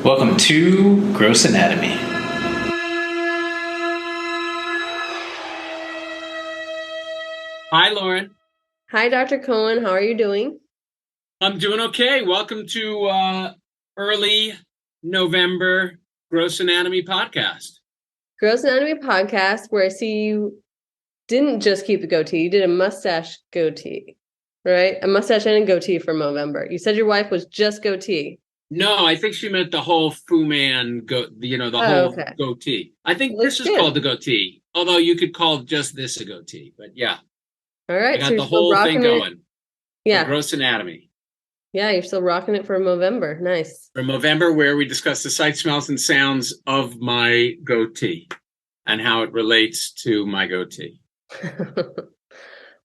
Welcome to Gross Anatomy. Hi, Lauren. Hi, Dr. Cohen. How are you doing? I'm doing okay. Welcome to early November Gross Anatomy podcast. Gross Anatomy podcast, where I see you didn't just keep the goatee, you did a mustache goatee, right? A mustache and a goatee for Movember. You said your wife was just goatee. No, I think she meant the whole Fu Man Okay. goatee. I think Looks this is good. called the goatee, although you could call just this a goatee. But yeah, All I right, so got you're the still whole thing rocking it. going for Yeah, Gross Anatomy. yeah, you're still rocking it for Movember. Nice. For Movember, where we discuss the sights, smells, and sounds of my goatee and how it relates to my goatee.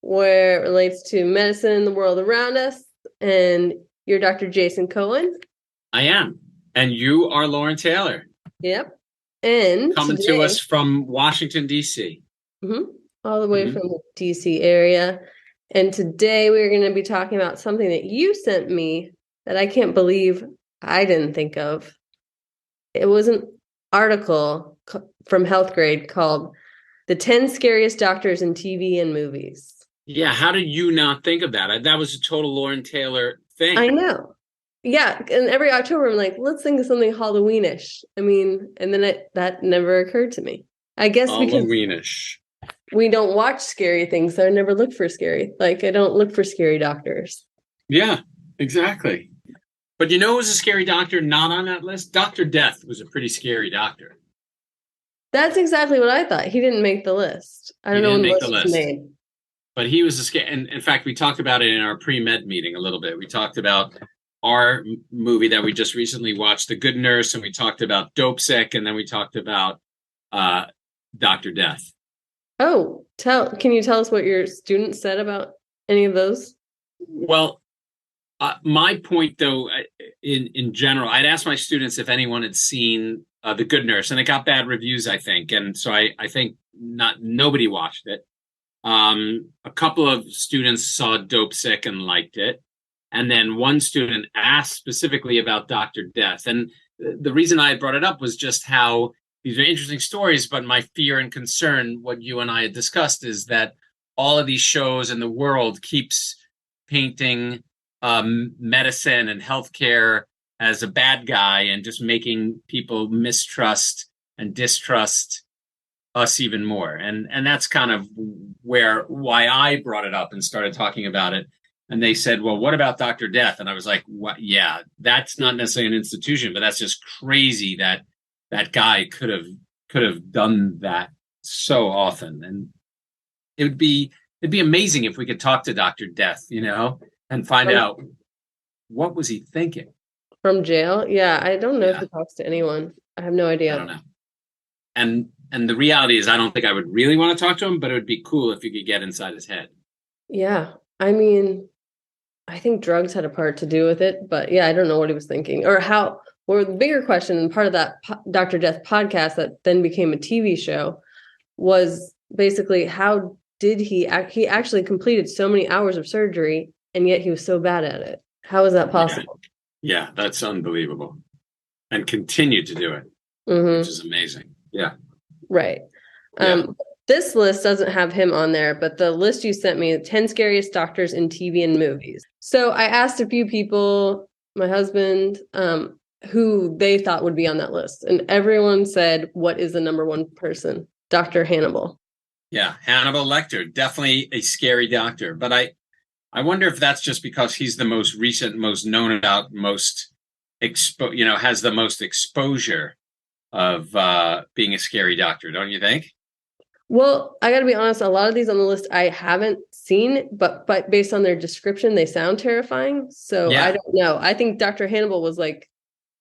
Where it relates to medicine in the world around us. And you're Dr. Jason Cohen. I am. And you are Lauren Taylor. Yep. And coming today, to us from Washington, D.C. all the way from the DC area. And today we're going to be talking about something that you sent me that I can't believe I didn't think of. It was an article from Health Grade called "The 10 Scariest Doctors in TV and Movies." Yeah, how did you not think of that? That was a total Lauren Taylor thing. I know. Yeah, and every October I'm like, let's think of something Halloweenish. I mean, and then that never occurred to me. I guess because Halloweenish. we don't watch scary things, so I never look for scary. Like, I don't look for scary doctors. Yeah, exactly. But you know who was a scary doctor not on that list? Dr. Death was a pretty scary doctor. That's exactly what I thought. He didn't make the list. I don't know when the list was made. But he was a scary, and in fact, we talked about it in our pre-med meeting a little bit. We talked about our movie that we just recently watched, The Good Nurse, and we talked about Dopesick, and then we talked about Dr. Death. Oh, can you tell us what your students said about any of those? Well, my point, though, in general, I'd asked my students if anyone had seen The Good Nurse, and it got bad reviews, I think. And so I think nobody watched it. A couple of students saw Dopesick and liked it. And then one student asked specifically about Dr. Death. And the reason I brought it up was just how these are interesting stories, but my fear and concern, what you and I had discussed, is that all of these shows in the world keeps painting medicine and healthcare as a bad guy and just making people mistrust and distrust us even more. And that's kind of why I brought it up and started talking about it. And they said, well, what about Dr. Death? And I was like, what? Yeah, that's not necessarily an institution, but that's just crazy that that guy could have done that so often. And it'd be amazing if we could talk to Dr. Death, and find out what was he thinking. From jail? Yeah, I don't know if he talks to anyone. I have no idea. I don't know. And the reality is I don't think I would really want to talk to him, but it would be cool if you could get inside his head. Yeah. I mean, I think drugs had a part to do with it, but yeah, I don't know what he was thinking or the bigger question, and part of that Dr. Death podcast that then became a TV show, was basically how did he actually completed so many hours of surgery and yet he was so bad at it. How is that possible? Yeah, that's unbelievable. And continued to do it, which is amazing. Yeah. Right. This list doesn't have him on there, but the list you sent me, 10 scariest doctors in TV and movies. So I asked a few people, my husband, who they thought would be on that list. And everyone said, what is the number one person? Dr. Hannibal. Yeah, Hannibal Lecter, definitely a scary doctor. But I wonder if that's just because he's the most recent, most known about, most has the most exposure of being a scary doctor, don't you think? Well, I got to be honest, a lot of these on the list I haven't seen, but based on their description, they sound terrifying. So yeah. I don't know. I think Dr. Hannibal was like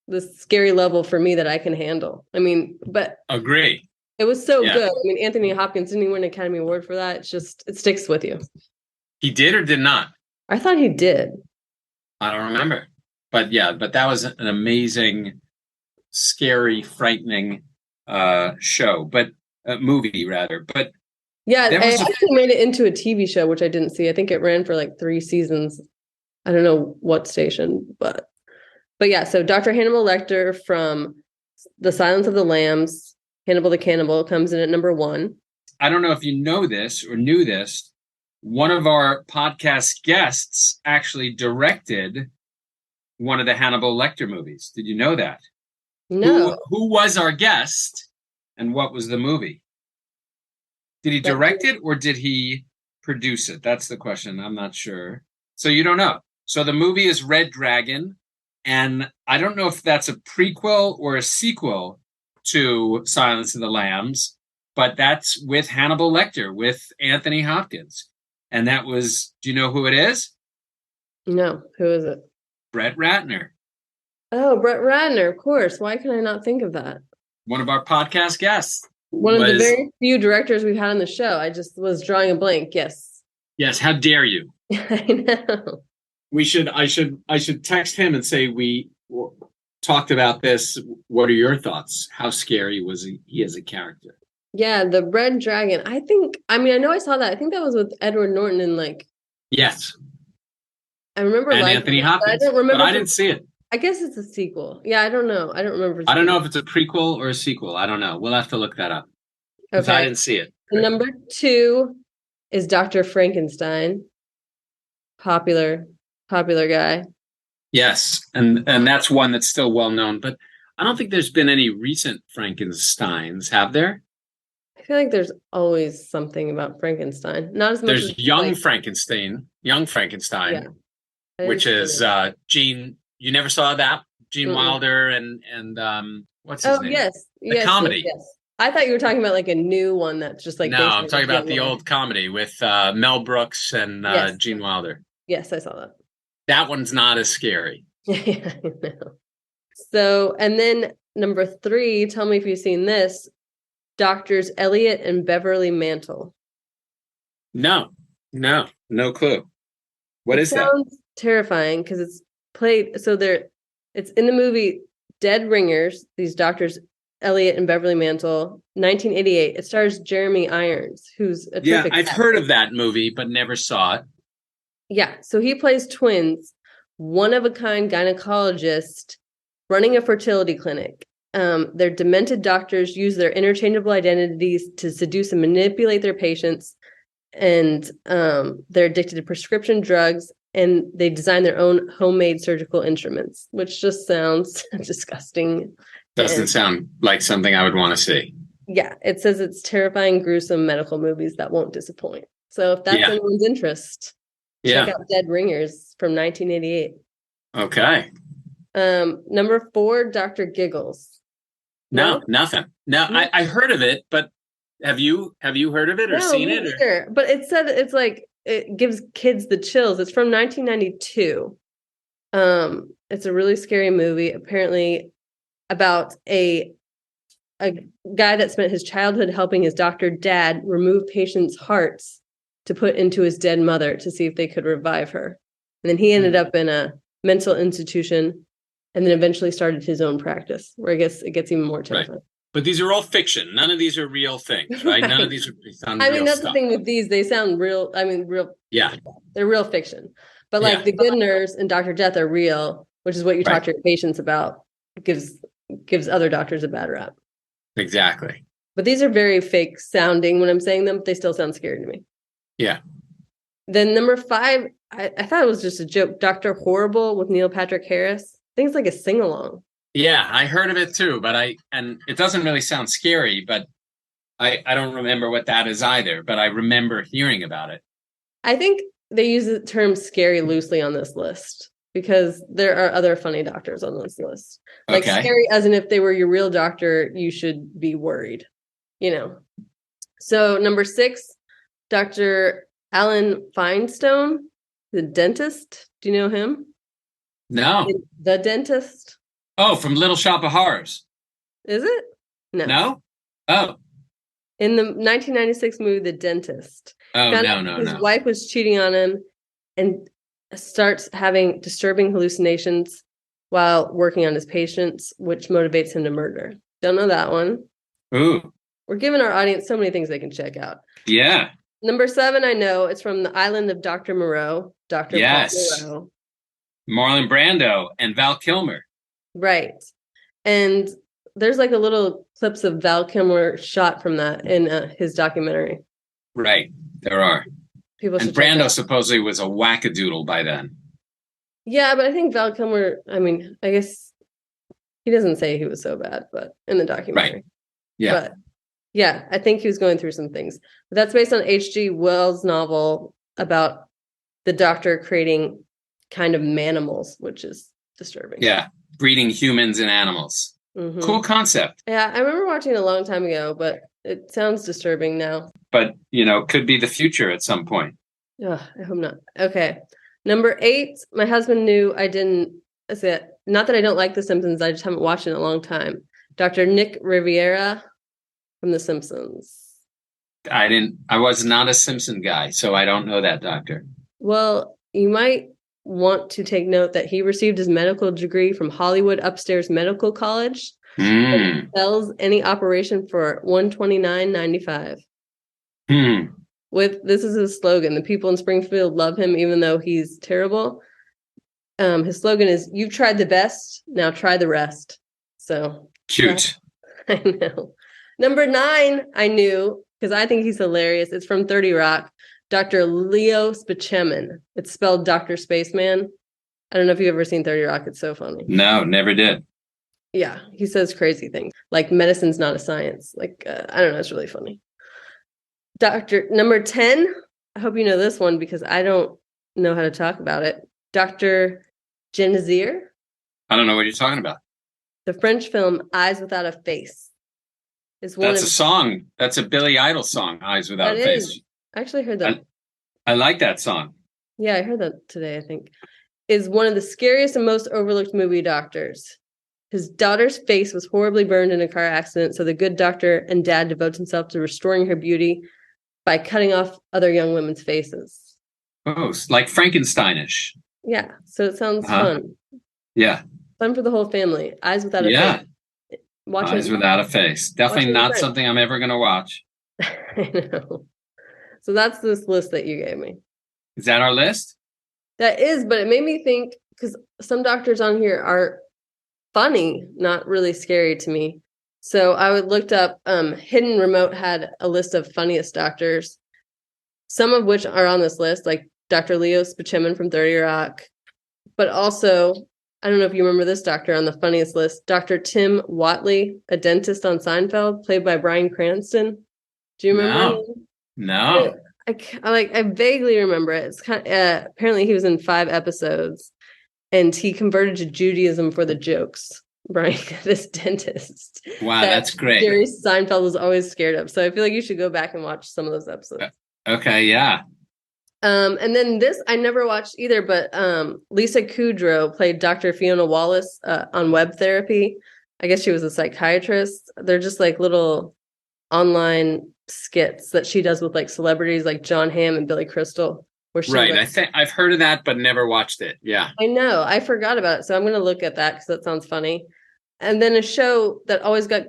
the scary level for me that I can handle. I mean, but agree. It was so good. I mean, Anthony Hopkins, didn't he win an Academy Award for that? It sticks with you. He did or did not? I thought he did. I don't remember. But that was an amazing, scary, frightening show. But movie rather, but yeah, I think he made it into a TV show, which I didn't see. I think it ran for like 3 seasons. I don't know what station, but But yeah, so Dr. Hannibal Lecter from The Silence of the Lambs, Hannibal the Cannibal, comes in at number 1. I don't know if you know this or knew this. One of our podcast guests actually directed one of the Hannibal Lecter movies. Did you know that? No. Who was our guest and what was the movie? Did he direct it or did he produce it? That's the question. I'm not sure. So you don't know. So the movie is Red Dragon. And I don't know if that's a prequel or a sequel to Silence of the Lambs, but that's with Hannibal Lecter, with Anthony Hopkins. And that was, do you know who it is? No. Who is it? Brett Ratner. Oh, Brett Ratner, of course. Why can I not think of that? One of our podcast guests. One of the very few directors we've had on the show. I just was drawing a blank. Yes. Yes. How dare you? I know. I should text him and say we talked about this. What are your thoughts? How scary was he as a character? Yeah, the Red Dragon. I know I saw that. I think that was with Edward Norton and Yes. I remember and Anthony Hopkins. I don't remember. But I didn't see it. I guess it's a sequel. Yeah, I don't know. I don't remember. I don't know if it's a prequel or a sequel. I don't know. We'll have to look that up. Because I didn't see it. Number 2 is Dr. Frankenstein. Popular guy. Yes, and that's one that's still well known, but I don't think there's been any recent Frankensteins, have there? I feel like there's always something about Frankenstein. Not as much there's as Young Frankenstein, which is Gene. You never saw that? Gene Wilder and what's his name? Yes. The comedy. Yes. I thought you were talking about a new one that's just No, I'm talking about the old comedy with Mel Brooks and Gene Wilder. Yes, I saw that. That one's not as scary. Yeah, I know. So, and then number 3, tell me if you've seen this, Doctors Elliot and Beverly Mantle. No clue. What is that? Sounds terrifying because it's played. So it's in the movie Dead Ringers. These doctors Elliot and Beverly Mantle, 1988. It stars Jeremy Irons, who's a terrific I've heard of that movie, but never saw it. Yeah, so he plays twins, one-of-a-kind gynecologist running a fertility clinic. Their demented doctors use their interchangeable identities to seduce and manipulate their patients, and they're addicted to prescription drugs, and they design their own homemade surgical instruments, which just sounds disgusting. Doesn't sound like something I would want to see. Yeah, it says it's terrifying, gruesome medical movies that won't disappoint. So if that's anyone's interest, check out Dead Ringers from 1988. Okay. Number 4, Dr. Giggles. No, nothing. No, I heard of it, but have you heard of it or seen it? Sure. But it said it gives kids the chills. It's from 1992. It's a really scary movie. Apparently, about a guy that spent his childhood helping his doctor dad remove patients' hearts to put into his dead mother to see if they could revive her. And then he ended up in a mental institution and then eventually started his own practice, where I guess it gets even more terrifying. Right. But these are all fiction. None of these are real things, right? None of these are based on real that's stuff. the thing with these. They sound real. Real. Yeah. They're real fiction. But The Good Nurse and Dr. Death are real, which is what you talk to your patients about. Gives other doctors a bad rap. Exactly. But these are very fake sounding when I'm saying them, but they still sound scary to me. Yeah. Then number 5, I thought it was just a joke. Dr. Horrible with Neil Patrick Harris. I think it's like a sing-along. Yeah, I heard of it too, but and it doesn't really sound scary, but I don't remember what that is either, but I remember hearing about it. I think they use the term scary loosely on this list because there are other funny doctors on this list. Scary as in if they were your real doctor, you should be worried, So number 6, Dr. Alan Feinstone, the dentist. Do you know him? No. The dentist. Oh, from Little Shop of Horrors. Is it? No. No? Oh. In the 1996 movie, The Dentist. Oh, no. His wife was cheating on him and starts having disturbing hallucinations while working on his patients, which motivates him to murder. Don't know that one. Ooh. We're giving our audience so many things they can check out. Yeah. Number 7, I know. It's from The Island of Dr. Moreau. Dr. Yes. Paul Moreau. Marlon Brando and Val Kilmer. Right. And there's like a little clips of Val Kilmer shot from that in his documentary. Right. There are. People And should check it Brando out. supposedly was a wackadoodle by then. Yeah, but I think Val Kilmer, I mean, I guess he doesn't say he was so bad, but in the documentary. Right. Yeah. But yeah, I think he was going through some things. But that's based on H.G. Wells' novel about the doctor creating kind of manimals, which is disturbing. Yeah. Breeding humans and animals. Mhm. Cool concept. Yeah, I remember watching it a long time ago, but it sounds disturbing now. But, could be the future at some point. Ugh, I hope not. Okay. Number 8, my husband knew I didn't. That's it. Not that I don't like The Simpsons, I just haven't watched it in a long time. Dr. Nick Riviera from The Simpsons. I was not a Simpson guy, so I don't know that doctor. Well, you might want to take note that he received his medical degree from Hollywood Upstairs Medical College. Hmm. Sells any operation for $129.95. This is his slogan. The people in Springfield love him, even though he's terrible. His slogan is, "You've tried the best, now try the rest." So Cute. I know. Number 9, I knew because I think he's hilarious. It's from 30 Rock. Dr. Leo Spaceman. It's spelled Dr. Spaceman. I don't know if you've ever seen 30 Rock. It's so funny. No, never did. Yeah, he says crazy things like medicine's not a science. Like, I don't know. It's really funny. Number 10. I hope you know this one because I don't know how to talk about it. Dr. Genezier. I don't know what you're talking about. The French film Eyes Without a Face. That's a song. That's a Billy Idol song, Eyes Without a Face. I actually heard that. I like that song. Yeah, I heard that today, I think. Is one of the scariest and most overlooked movie doctors. His daughter's face was horribly burned in a car accident, so the good doctor and dad devotes himself to restoring her beauty by cutting off other young women's faces. Oh, like Frankensteinish. Yeah, so it sounds fun. Yeah. Fun for the whole family. Eyes Without a Face. Eyes Without a Face. Definitely not something I'm ever going to watch. I know. So that's this list that you gave me. Is that our list? That is, but it made me think, because some doctors on here are funny, not really scary to me. So I looked up, Hidden Remote had a list of funniest doctors, some of which are on this list, like Dr. Leo Spaceman from 30 Rock. But also, I don't know if you remember this doctor on the funniest list, Dr. Tim Watley, a dentist on Seinfeld, played by Bryan Cranston. Do you remember him? No. I vaguely remember it. It's kind of, apparently he was in 5 episodes, and he converted to Judaism for the jokes. Brian, this dentist. Wow, that's great. Jerry Seinfeld was always scared of. So I feel like you should go back and watch some of those episodes. Okay, yeah. And then this I never watched either, but Lisa Kudrow played Dr. Fiona Wallace on Web Therapy. I guess she was a psychiatrist. They're just like little online skits that she does with like celebrities like John Hamm and Billy Crystal. Right. I think I've heard of that, but never watched it. Yeah. I know. I forgot about it. So I'm going to look at that because that sounds funny. And then a show that always got,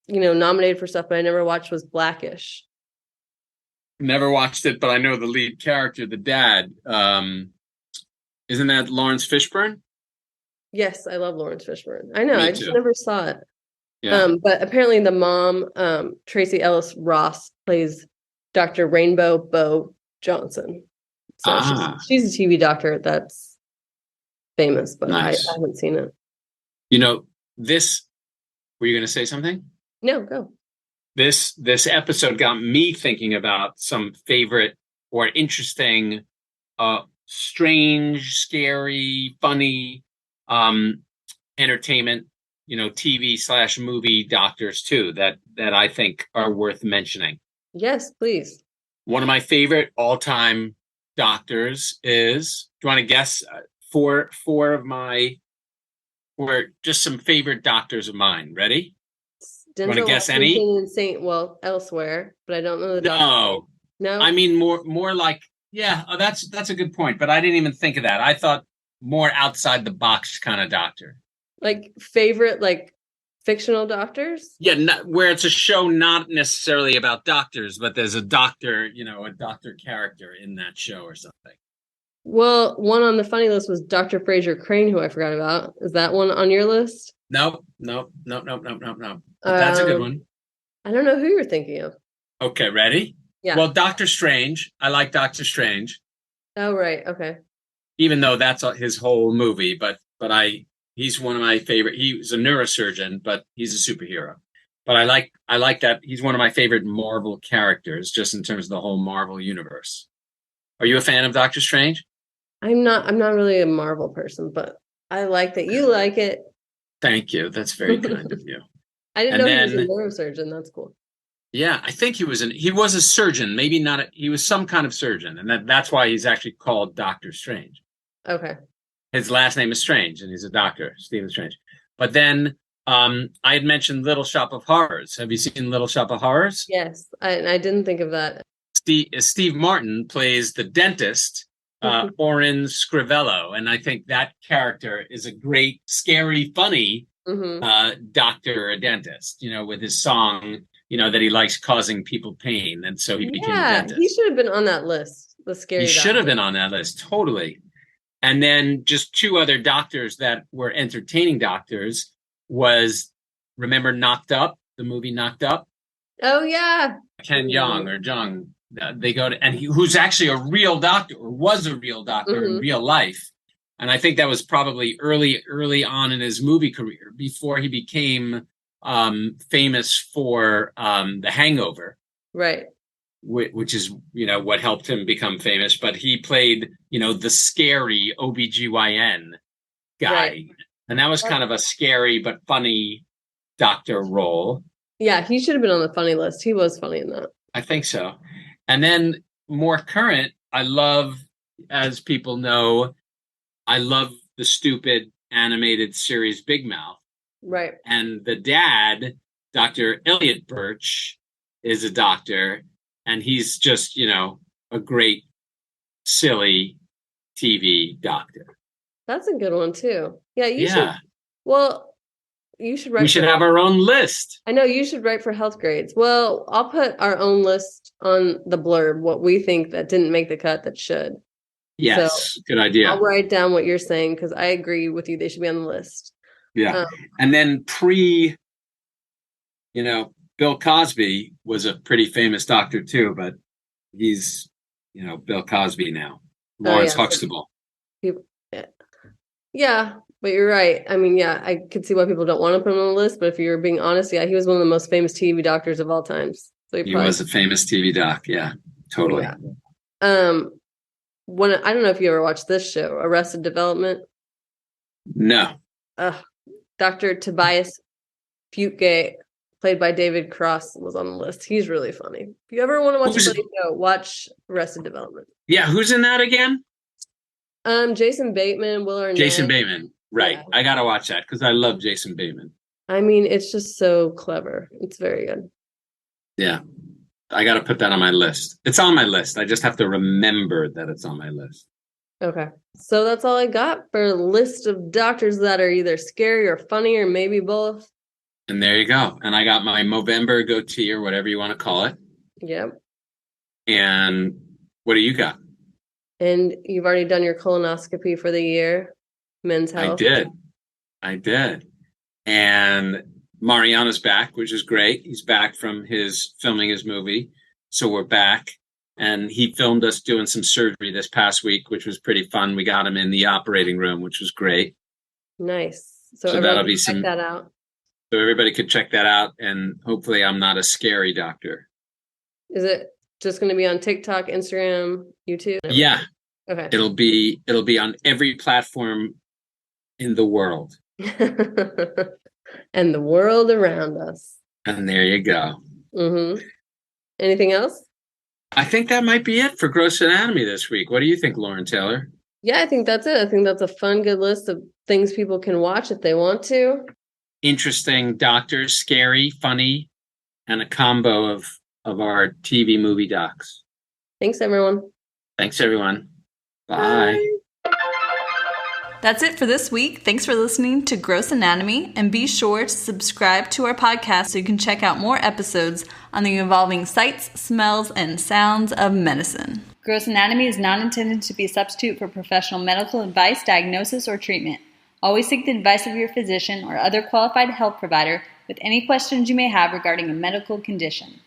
nominated for stuff, but I never watched was Blackish. Never watched it, but I know the lead character, the dad. Isn't that Lawrence Fishburne? Yes, I love Lawrence Fishburne. I know. Me I too. just never saw it. Yeah. But apparently the mom, Tracy Ellis Ross, plays Dr. Rainbow Bow Johnson. So she's a TV doctor that's famous, but nice. I haven't seen it. Were you going to say something? No, go. This episode got me thinking about some favorite or interesting, strange, scary, funny, entertainment, TV/movie doctors too, that I think are worth mentioning. Yes, please. One of my favorite all-time doctors is, do you want to guess four of my, or just some favorite doctors of mine? Ready? Denzel, you want to guess any? Elsewhere, but I don't know the doctor. No. I mean more like, yeah, that's a good point, but I didn't even think of that. I thought more outside the box kind of doctor. Like favorite, like fictional doctors? Yeah, where it's a show not necessarily about doctors, but there's a doctor, a doctor character in that show or something. Well, one on the funny list was Dr. Fraser Crane, who I forgot about. Is that one on your list? Nope. But that's a good one. I don't know who you're thinking of. Okay, ready? Yeah. Well, Doctor Strange. I like Doctor Strange. Oh, right. Okay. Even though that's his whole movie, but he's one of my favorite. He was a neurosurgeon, but he's a superhero. But I like that he's one of my favorite Marvel characters, just in terms of the whole Marvel universe. Are you a fan of Doctor Strange? I'm not really a Marvel person, but I like that you like it. Thank you. That's very kind of you. I didn't know he was a neurosurgeon. That's cool. Yeah, I think he was a surgeon, maybe not. He was some kind of surgeon, and that's why he's actually called Doctor Strange. Okay. His last name is Strange, and he's a doctor, Stephen Strange. But then I had mentioned Little Shop of Horrors. Have you seen Little Shop of Horrors? Yes, I didn't think of that. Steve Martin plays the dentist, Orin Scrivello, and I think that character is a great, scary, funny doctor or dentist. With his song, that he likes causing people pain, and so he became a dentist. He should have been on that list. The scary. He should have been on that list, totally. And then just two other doctors that were entertaining doctors was, remember Knocked Up, the movie Knocked Up? Oh, yeah. Ken Jeong. They go to, and who's actually a real doctor, or was a real doctor in real life. And I think that was probably early on in his movie career, before he became famous for The Hangover. Right. Which is, what helped him become famous. But he played, the scary OBGYN guy. Right. And that was kind of a scary but funny doctor role. Yeah, he should have been on the funny list. He was funny in that. I think so. And then more current, I love, as people know, I love the stupid animated series Big Mouth. Right. And the dad, Dr. Elliot Birch, is a doctor. And he's just, a great, silly TV doctor. That's a good one, too. Yeah, you should. Well, you should write. We should have our own list. I know, you should write for health grades. Well, I'll put our own list on the blurb, what we think that didn't make the cut that should. Yes, so good idea. I'll write down what you're saying, because I agree with you. They should be on the list. Yeah. And then Bill Cosby was a pretty famous doctor too, but he's, Bill Cosby now. Lawrence Huxtable. Yeah, but you're right. I mean, I could see why people don't want to put him on the list, but if you're being honest, he was one of the most famous TV doctors of all times. So he was a famous TV doc. Yeah, totally. Yeah. I don't know if you ever watched this show, Arrested Development. No. Dr. Tobias Fugate, played by David Cross, was on the list. He's really funny. If you ever want to watch a funny show, watch Arrested Development. Yeah, who's in that again? Jason Bateman, Will Arnett. Jason Bateman, right. Yeah. I got to watch that because I love Jason Bateman. I mean, it's just so clever. It's very good. Yeah. I got to put that on my list. It's on my list. I just have to remember that it's on my list. Okay. So that's all I got for a list of doctors that are either scary or funny or maybe both. And there you go. And I got my Movember goatee, or whatever you want to call it. Yep. And what do you got? And you've already done your colonoscopy for the year, Men's Health. I did. And Mariano's back, which is great. He's back from filming his movie. So we're back. And he filmed us doing some surgery this past week, which was pretty fun. We got him in the operating room, which was great. Nice. So that'll be check that out. So everybody could check that out. And hopefully I'm not a scary doctor. Is it just going to be on TikTok, Instagram, YouTube? Yeah. Okay. It'll be on every platform in the world. And the world around us. And there you go. Mm-hmm. Anything else? I think that might be it for Gross Anatomy this week. What do you think, Lauren Taylor? Yeah, I think that's it. I think that's a fun, good list of things people can watch if they want to. Interesting doctors, scary, funny, and a combo of our TV movie docs. Thanks, everyone. Bye. That's it for this week. Thanks for listening to Gross Anatomy, and be sure to subscribe to our podcast so you can check out more episodes on the evolving sights, smells, and sounds of medicine. Gross Anatomy is not intended to be a substitute for professional medical advice, diagnosis, or treatment. Always seek the advice of your physician or other qualified health provider with any questions you may have regarding a medical condition.